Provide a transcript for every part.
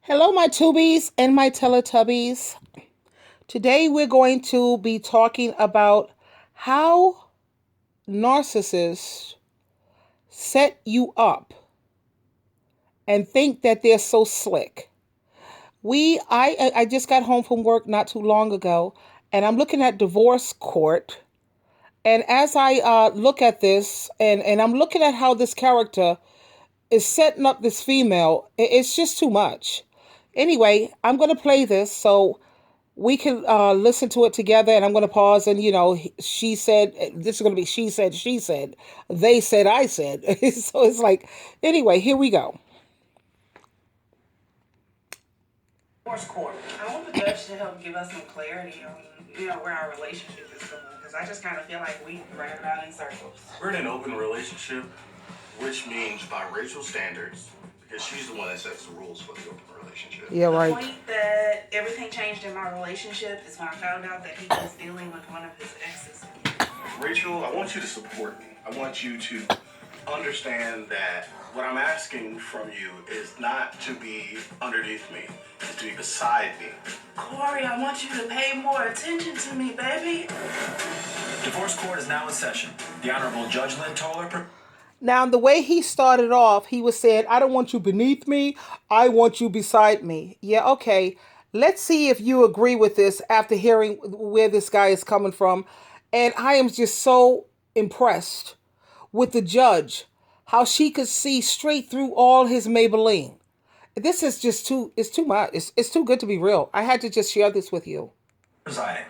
Hello, my Tubies and my Teletubbies. Today we're going to be talking about how narcissists set you up and think that they're so slick. I just got home from work not too long ago, and I'm looking at divorce court. And as I look at this, and I'm looking at how this character is setting up this female, it's just too much. Anyway, I'm going to play this so we can listen to it together, and I'm going to pause and, she said, this is going to be she said, they said, I said. So it's like, anyway, here we go. Divorce court. I want the judge to help give us some clarity on, where our relationship is going, because I just kind of feel like we run around in circles. We're in an open relationship, which means by Rachel's standards, because she's the one that sets the rules for the open relationship. Yeah, right. The point that everything changed in my relationship is when I found out that he was dealing with one of his exes. Rachel, I want you to support me. I want you to understand that what I'm asking from you is not to be underneath me, it's to be beside me. Corey, I want you to pay more attention to me, baby. Divorce court is now in session. The Honorable Judge Lynn Toller. Now, the way he started off, he was saying, I don't want you beneath me. I want you beside me. Yeah, okay. Let's see if you agree with this after hearing where this guy is coming from. And I am just so impressed with the judge, how she could see straight through all his Maybelline. This is just it's too much. It's too good to be real. I had to just share this with you. Presiding.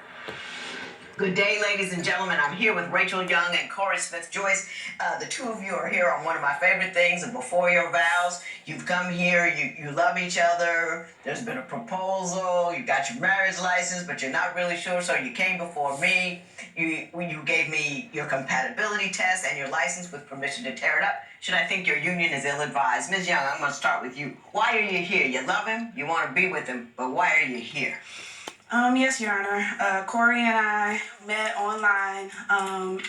Good day, ladies and gentlemen. I'm here with Rachel Young and Corey Smith-Joyce. The two of you are here on one of my favorite things, and before your vows. You've come here, you love each other, there's been a proposal, you got your marriage license, but you're not really sure, so you came before me. You gave me your compatibility test and your license with permission to tear it up. Should I think your union is ill-advised? Ms. Young, I'm going to start with you. Why are you here? You love him, you want to be with him, but why are you here? Yes, Your Honor. Corey and I met online,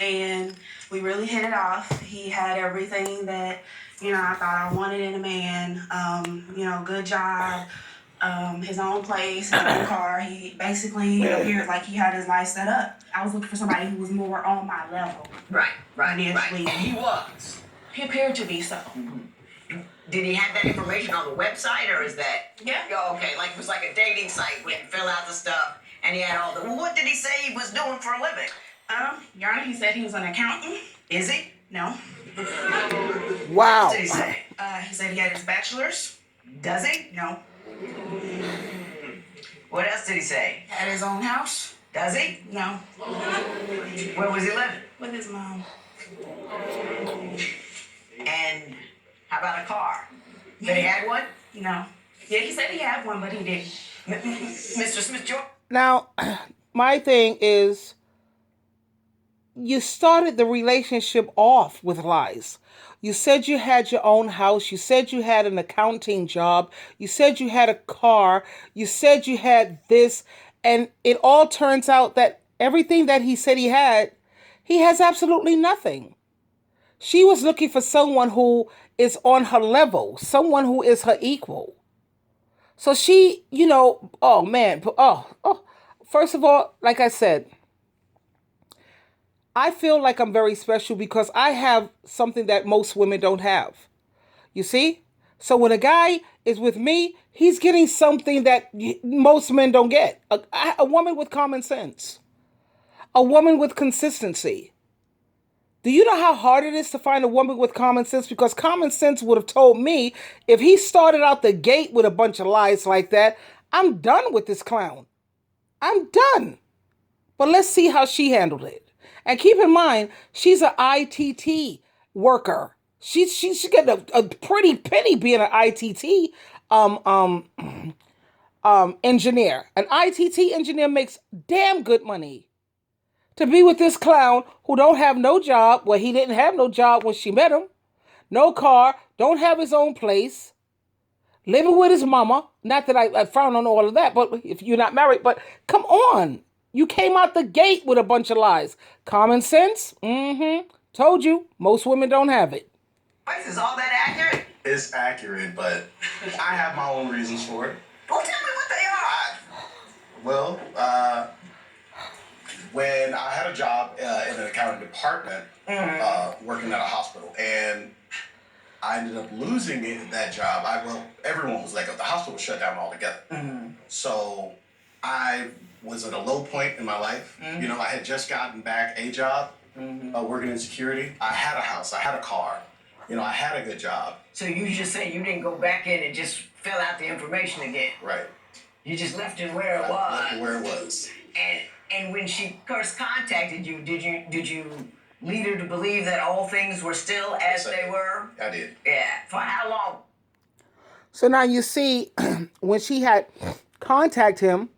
and we really hit it off. He had everything that, I thought I wanted in a man. Good job, his own place, his own car. He basically appeared like he had his life set up. I was looking for somebody who was more on my level. Right. Financially. And he was. He appeared to be so. Mm-hmm. Did he have that information on the website, or is that? Yeah. Oh, okay, like it was like a dating site where you fill out the stuff, and he had all the. Well, what did he say he was doing for a living? Your Honor, he said he was an accountant. Is he? No. Wow. What did he say? He said he had his bachelor's. Does he? No. What else did he say? Had his own house. Does he? No. Where was he living? With his mom. And how about a car? Did he have one? No. Yeah, he said he had one, but he didn't. Mr. Smith-Joyce? Now, my thing is, you started the relationship off with lies. You said you had your own house. You said you had an accounting job. You said you had a car. You said you had this. And it all turns out that everything that he said he has absolutely nothing. She was looking for someone who is on her level, someone who is her equal. So she, oh man, first of all, like I said, I feel like I'm very special because I have something that most women don't have. You see? So when a guy is with me, he's getting something that most men don't get. A woman with common sense. A woman with consistency. Do you know how hard it is to find a woman with common sense? Because common sense would have told me, if he started out the gate with a bunch of lies like that, I'm done with this clown. I'm done. But let's see how she handled it. And keep in mind, she's an ITT worker. She's getting a pretty penny being an ITT engineer. An ITT engineer makes damn good money. To be with this clown who don't have no job, well, he didn't have no job when she met him, no car, don't have his own place, living with his mama. Not that I frown on all of that, but if you're not married, but come on. You came out the gate with a bunch of lies. Common sense? Told you, most women don't have it. Is all that accurate? It's accurate, but I have my own reasons for it. Well, tell me what they are. Well, when I had a job in an accounting department, working at a hospital, and I ended up losing that job. Everyone was let go. The hospital shut down altogether. So I was at a low point in my life. You know, I had just gotten back a job working in security. I had a house. I had a car. You know, I had a good job. So you just say you didn't go back in and just fill out the information again. Right. You just left it where it was. Left it where it was. And when she first contacted you, did you lead her to believe that all things were still as they were? I did. Yeah. For how long? So now you see, when she had contacted him,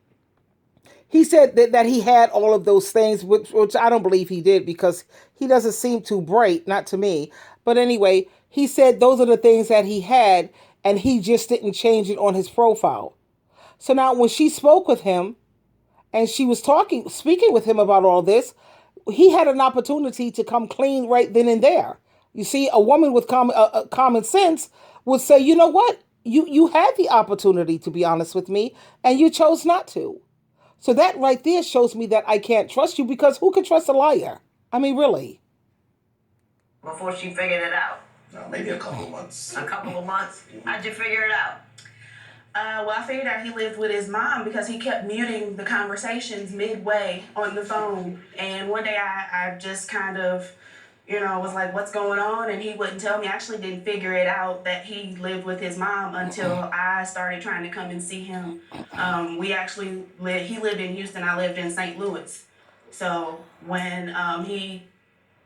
he said that he had all of those things, which I don't believe he did, because he doesn't seem too bright, not to me. But anyway, he said those are the things that he had, and he just didn't change it on his profile. So now when she spoke with him, and she was speaking with him about all this, he had an opportunity to come clean right then and there. You see, a woman with common sense would say, you know what? You had the opportunity to be honest with me, and you chose not to. So that right there shows me that I can't trust you, because who can trust a liar? I mean, really. Before she figured it out? Maybe a couple of months. A couple of months? How'd you figure it out? Well, I figured out he lived with his mom because he kept muting the conversations midway on the phone. And one day I just kind of, was like, what's going on? And he wouldn't tell me. I actually didn't figure it out that he lived with his mom until I started trying to come and see him. He lived in Houston, I lived in St. Louis. So when he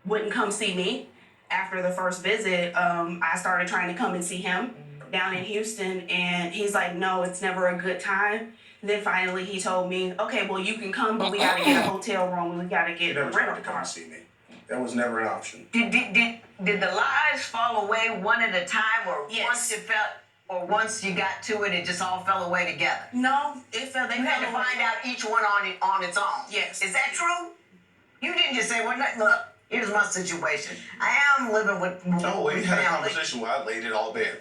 wouldn't come see me after the first visit, I started trying to come and see him down in Houston, and he's like, no, it's never a good time. And then finally he told me, okay, well, you can come, but we got to get a hotel room, and we got to get a rental car. Come see me. That was never an option. Did the lies fall away one at a time, or yes. once you got to it, it just all fell away together? No, it fell. They you had to find out each one on its own. Yes. Is that true? You didn't just say, well, look, here's my situation. I am living with No, we had a family. conversation where I laid it all bare.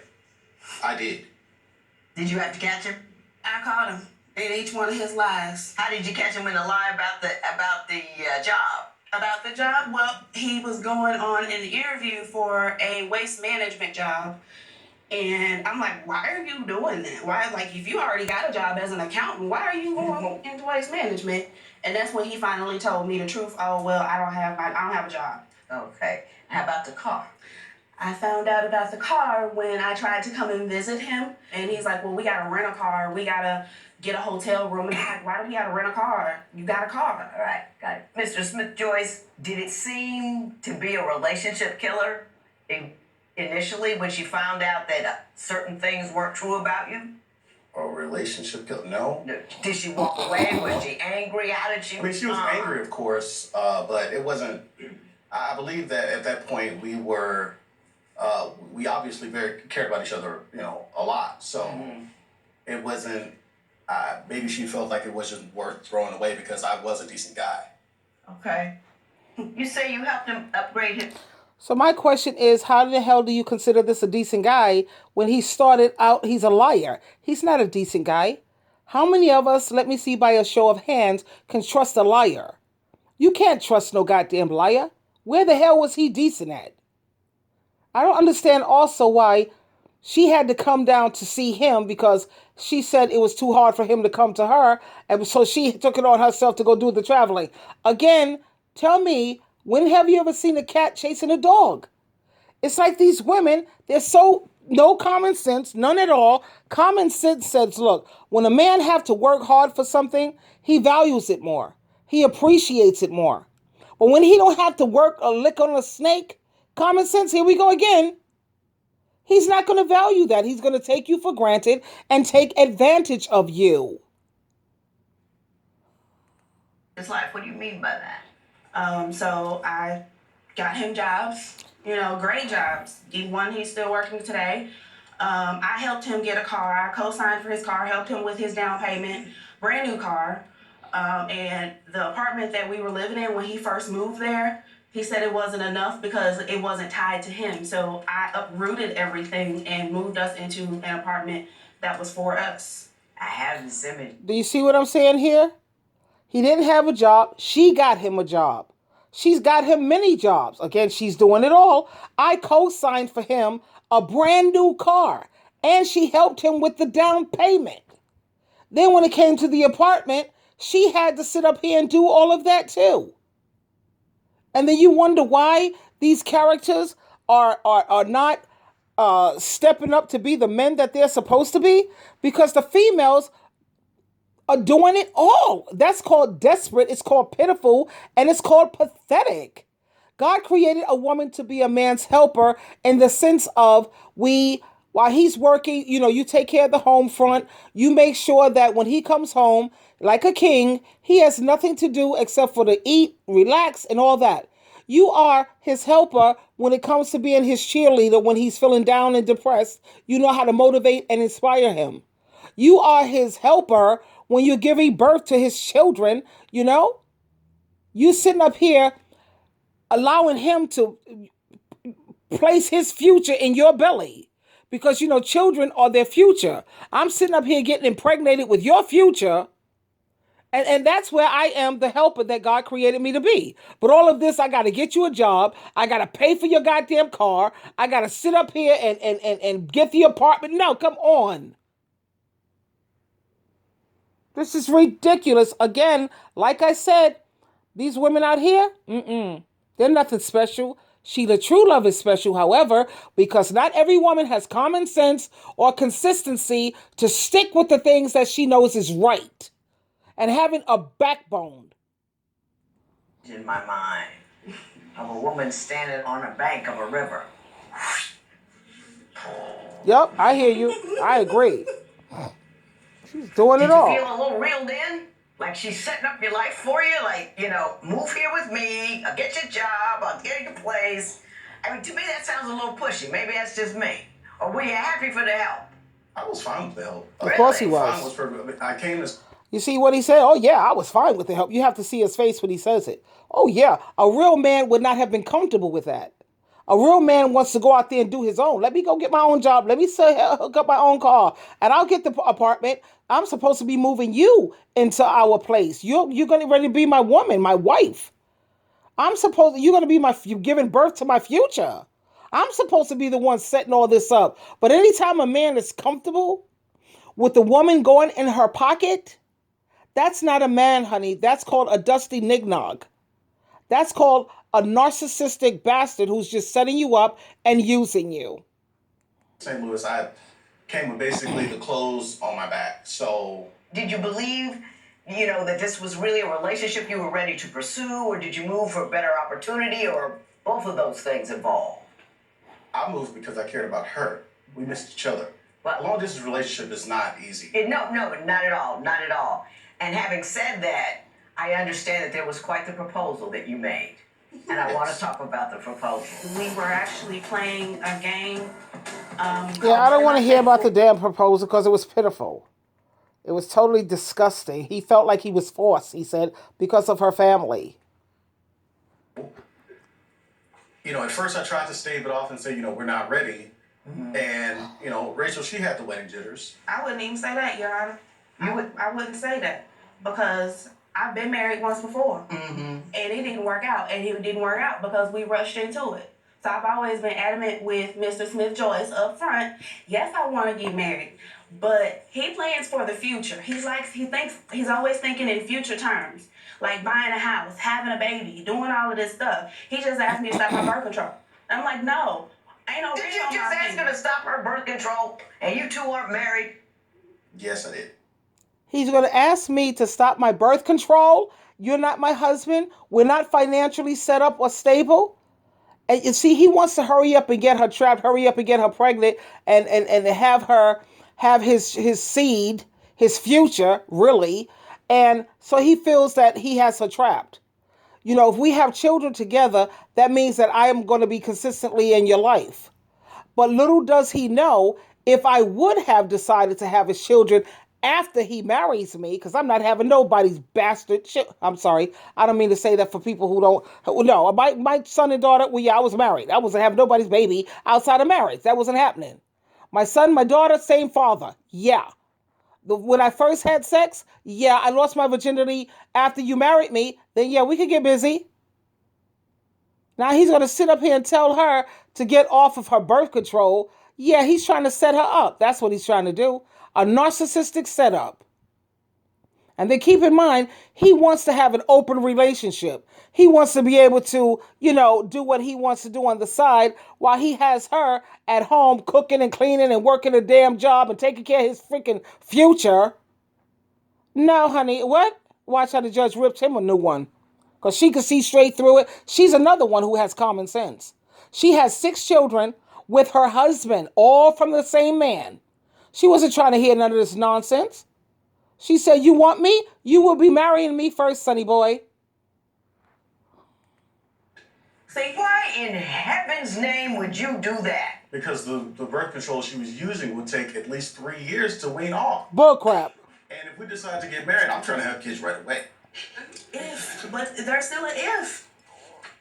I did. Did you have to catch him? I caught him in each one of his lies. How did you catch him in a lie about the job? About the job? Well, he was going on an interview for a waste management job. And I'm like, why are you doing that? Why, if you already got a job as an accountant, why are you going into waste management? And that's when he finally told me the truth. Oh, well, I don't have a job. Okay. How about the car? I found out about the car when I tried to come and visit him. And he's like, well, we got to rent a car. We got to get a hotel room. And I'm like, why do we got to rent a car? You got a car. All right, got it. Mr. Smith-Joyce, did it seem to be a relationship killer initially when she found out that certain things weren't true about you? A relationship killer? No. Did she walk away? Was she angry? How did she she was angry, of course, but it wasn't. I believe that at that point we were, we obviously very cared about each other, a lot. So it wasn't. Maybe she felt like it wasn't worth throwing away because I was a decent guy. Okay. You say you helped him upgrade his. So my question is, how the hell do you consider this a decent guy when he started out, he's a liar? He's not a decent guy. How many of us, let me see by a show of hands, can trust a liar? You can't trust no goddamn liar. Where the hell was he decent at? I don't understand also why she had to come down to see him, because she said it was too hard for him to come to her, and so she took it on herself to go do the traveling. Again, tell me, when have you ever seen a cat chasing a dog? It's like these women, they're so no common sense, none at all. Common sense says, look, when a man have to work hard for something, he values it more. He appreciates it more. But when he don't have to work or lick on a snake, common sense, here we go again. He's not going to value that. He's going to take you for granted and take advantage of you. His life, what do you mean by that? So I got him jobs, great jobs. One, he's still working today. I helped him get a car. I co-signed for his car, helped him with his down payment, brand new car. And the apartment that we were living in when he first moved there, he said it wasn't enough because it wasn't tied to him. So I uprooted everything and moved us into an apartment that was for us. I have this image. Do you see what I'm saying here? He didn't have a job. She got him a job. She's got him many jobs. Again, she's doing it all. I co-signed for him a brand new car, and she helped him with the down payment. Then when it came to the apartment, she had to sit up here and do all of that too. And then you wonder why these characters are not stepping up to be the men that they're supposed to be, because the females are doing it all. That's called desperate, it's called pitiful, and it's called pathetic. God created a woman to be a man's helper in the sense of while he's working, you take care of the home front. You make sure that when he comes home, like a king, he has nothing to do except for to eat, relax, and all that. You are his helper when it comes to being his cheerleader when he's feeling down and depressed. You know how to motivate and inspire him. You are his helper when you're giving birth to his children, You sitting up here allowing him to place his future in your belly. Because, children are their future. I'm sitting up here getting impregnated with your future. And that's where I am the helper that God created me to be. But all of this, I got to get you a job. I got to pay for your goddamn car. I got to sit up here and get the apartment. No, come on. This is ridiculous. Again, like I said, these women out here, they're nothing special. The true love is special, however, because not every woman has common sense or consistency to stick with the things that she knows is right. And having a backbone. In my mind of a woman standing on a bank of a river. Yep, I hear you. I agree. She's doing it all. Did you feel a little reeled in? Like she's setting up your life for you? Like, move here with me. I'll get you a job. I'll get you a place. I mean, to me, that sounds a little pushy. Maybe that's just me. Or were you happy for the help? I was fine with the help. Of course he Fine was. I came as... You see what he said? Oh, yeah, I was fine with the help. You have to see his face when he says it. Oh, yeah, a real man would not have been comfortable with that. A real man wants to go out there and do his own. Let me go get my own job. Let me hook up my own car. And I'll get the apartment. I'm supposed to be moving you into our place. You're going to ready to be my woman, my wife. You're going to be you're giving birth to my future. I'm supposed to be the one setting all this up. But anytime a man is comfortable with the woman going in her pocket, that's not a man, honey. That's called a dusty nignog. That's called a narcissistic bastard who's just setting you up and using you. St. Louis, I came with basically the clothes on my back. So, did you believe, that this was really a relationship you were ready to pursue, or did you move for a better opportunity, or both of those things involved? I moved because I cared about her. We missed each other. Well, a long-distance relationship is not easy. No, not at all. Not at all. And having said that, I understand that there was quite the proposal that you made. And I want to talk about the proposal. We were actually playing a game. Yeah, I don't want to hear about the damn proposal because it was pitiful. It was totally disgusting. He felt like he was forced, he said, because of her family. At first I tried to stave it off and say, we're not ready. Mm-hmm. And, Rachel, she had the wedding jitters. I wouldn't even say that, Your Honor. I wouldn't say that because I've been married once before, and it didn't work out, and it didn't work out because we rushed into it. So I've always been adamant with Mr. Smith-Joyce up front. Yes, I want to get married, but he plans for the future. He's always thinking in future terms, like buying a house, having a baby, doing all of this stuff. He just asked me to stop my birth control. I'm like, no, ain't no. Did you just ask her to stop her birth control, and you two aren't married? Yes, I did. He's going to ask me to stop my birth control. You're not my husband. We're not financially set up or stable. And you see, he wants to hurry up and get her trapped, hurry up and get her pregnant, and have her have his seed, his future, really. And so he feels that he has her trapped. If we have children together, that means that I am going to be consistently in your life. But little does he know, if I would have decided to have his children after he marries me, because I'm not having nobody's bastard shit. I'm sorry. I don't mean to say that for people who don't. No, my son and daughter, well, yeah, I was married. I wasn't having nobody's baby outside of marriage. That wasn't happening. My son, my daughter, same father. Yeah. When I first had sex, yeah, I lost my virginity after you married me. Then, yeah, we could get busy. Now he's going to sit up here and tell her to get off of her birth control. Yeah, he's trying to set her up. That's what he's trying to do. A narcissistic setup. And then keep in mind, he wants to have an open relationship. He wants to be able to, do what he wants to do on the side while he has her at home cooking and cleaning and working a damn job and taking care of his freaking future. No, honey, what? Watch how the judge ripped him a new one. Because she could see straight through it. She's another one who has common sense. She has 6 children with her husband, all from the same man. She wasn't trying to hear none of this nonsense. She said, you want me? You will be marrying me first, sonny boy. See, why in heaven's name would you do that? Because the birth control she was using would take at least 3 years to wean off. Bullcrap. And if we decide to get married, I'm trying to have kids right away. If, but there's still an if.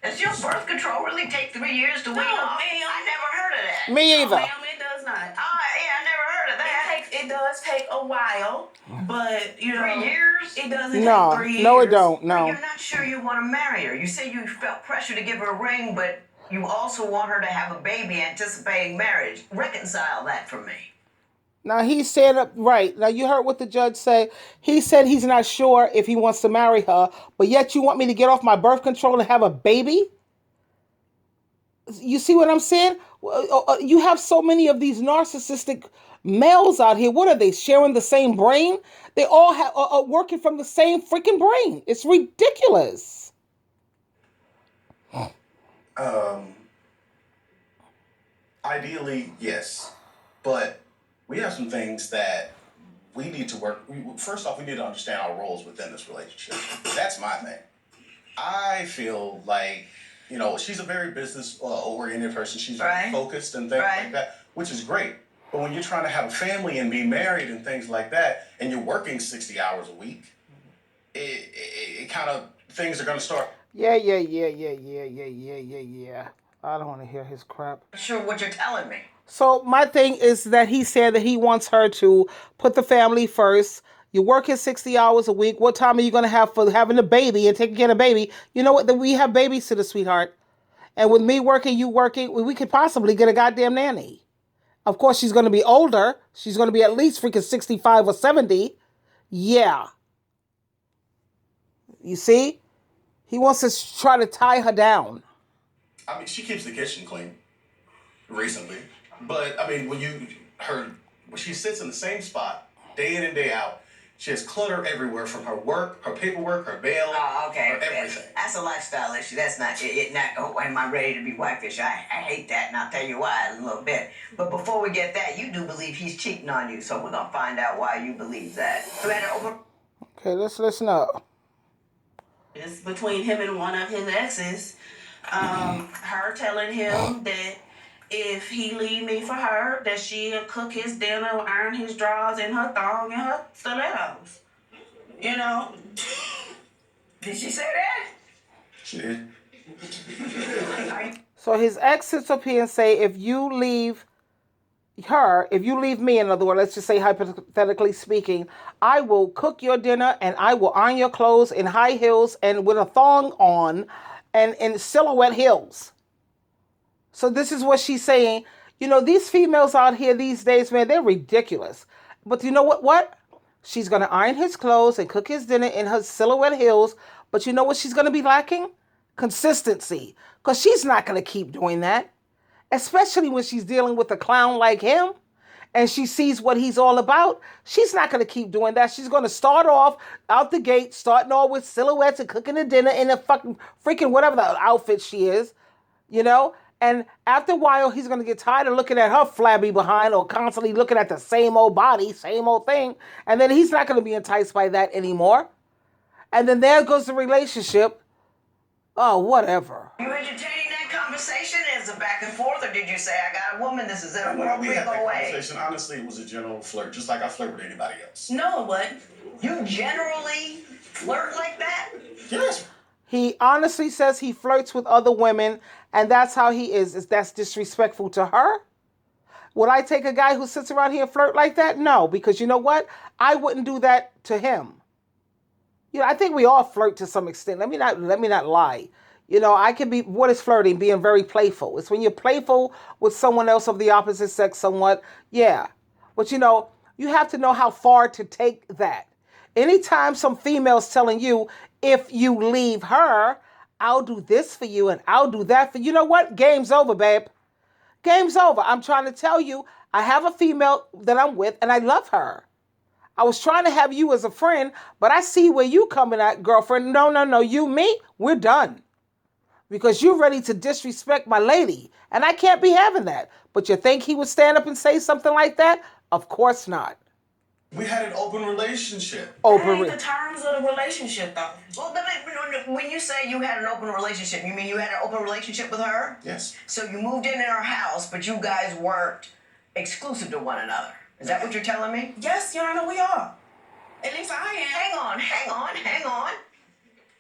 Does your birth control really take 3 years to wean off? Ma'am. I never heard of that. Me either. Ma'am, it does not. Yeah, I never heard of that. It does take a while, but 3 years? it doesn't No, take 3 years. no, it don't. No. You're not sure you want to marry her. You say you felt pressure to give her a ring, but you also want her to have a baby anticipating marriage. Reconcile that for me. Now, he said, right. Now, you heard what the judge said. He said he's not sure if he wants to marry her, but yet you want me to get off my birth control and have a baby? You see what I'm saying? You have so many of these narcissistic males out here. What are they, sharing the same brain? They all are working from the same freaking brain. It's ridiculous. Ideally, yes. But we have some things that we need to work. First off, we need to understand our roles within this relationship. That's my thing. I feel like, she's a very business-oriented person. She's very focused and things like that, which is great. But when you're trying to have a family and be married and things like that, and you're working 60 hours a week, it kind of, things are going to start. Yeah. I don't want to hear his crap. Sure what you're telling me. So my thing is that he said that he wants her to put the family first. You're working 60 hours a week. What time are you going to have for having a baby and taking care of a baby? You know what? We have babysitters, sweetheart. And with me working, you working, we could possibly get a goddamn nanny. Of course, she's going to be older. She's going to be at least freaking 65 or 70. Yeah. You see? He wants to try to tie her down. I mean, she keeps the kitchen clean recently. But, I mean, when she sits in the same spot day in and day out, she has clutter everywhere from her work, her paperwork, her mail, Oh, okay. her everything. That's a lifestyle issue. That's not am I ready to be whitefish? I hate that, and I'll tell you why in a little bit. But before we get that, you do believe he's cheating on you, so we're going to find out why you believe that. Okay, let's listen up. It's between him and one of his exes. Her telling him that if he leave me for her, that she'll cook his dinner, iron his drawers, and her thong and her stilettos. Did she say that? She did. So his ex sits up here and say, if you leave me, in other words, let's just say hypothetically speaking, I will cook your dinner and I will iron your clothes in high heels and with a thong on and in silhouette heels. So this is what she's saying. These females out here these days, man, they're ridiculous. But you know what? She's going to iron his clothes and cook his dinner in her silhouette heels. But you know what she's going to be lacking? Consistency. Because she's not going to keep doing that. Especially when she's dealing with a clown like him. And she sees what he's all about. She's not going to keep doing that. She's going to start off out the gate, starting off with silhouettes and cooking the dinner in a freaking whatever the outfit she is. And after a while, he's going to get tired of looking at her flabby behind or constantly looking at the same old body, same old thing. And then he's not going to be enticed by that anymore. And then there goes the relationship. Oh, whatever. You entertaining that conversation as lines of back and forth, or did you say, I got a woman, this is it, And when we had that go away? conversation, honestly, it was a general flirt, just like I flirt with anybody else. No, it wasn't. You generally flirt like that? Yes. He honestly says he flirts with other women, and that's how he is that's disrespectful to her? Would I take a guy who sits around here and flirt like that? No, because you know what? I wouldn't do that to him. You know, I think we all flirt to some extent. Let me not lie. You know, I can be, what is flirting? Being very playful. It's when you're playful with someone else of the opposite sex somewhat. Yeah. But you know, you have to know how far to take that. Anytime some female's telling you, if you leave her, I'll do this for you and I'll do that for you. You know what? Game's over, babe. Game's over. I'm trying to tell you, I have a female that I'm with and I love her. I was trying to have you as a friend, but I see where you coming at, girlfriend. No. You, me, we're done. Because you're ready to disrespect my lady. And I can't be having that. But you think he would stand up and say something like that? Of course not. We had an open relationship. That ain't the terms of the relationship, though. Well, when you say you had an open relationship, you mean you had an open relationship with her? Yes. So you moved in her house, but you guys weren't exclusive to one another. Is that what you're telling me? Yes, Your Honor, we are. At least I am. Hang on.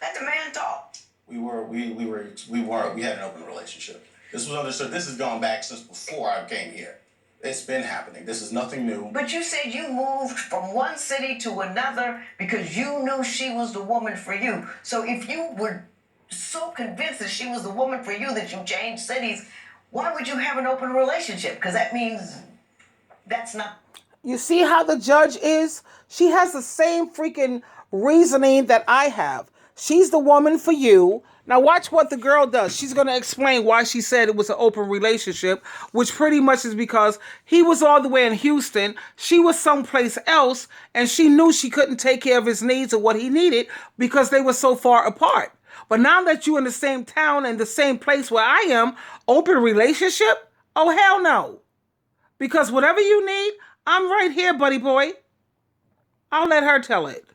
Let the man talk. We had an open relationship. This was understood. This has gone back since before I came here. It's been happening. This is nothing new. But you said you moved from one city to another because you knew she was the woman for you. So if you were so convinced that she was the woman for you that you changed cities, why would you have an open relationship? Because that means that's not... You see how the judge is? She has the same freaking reasoning that I have. She's the woman for you. Now watch what the girl does. She's going to explain why she said it was an open relationship, which pretty much is because he was all the way in Houston. She was someplace else, and she knew she couldn't take care of his needs or what he needed because they were so far apart. But now that you're in the same town and the same place where I am, open relationship? Oh, hell no. Because whatever you need, I'm right here, buddy boy. I'll let her tell it.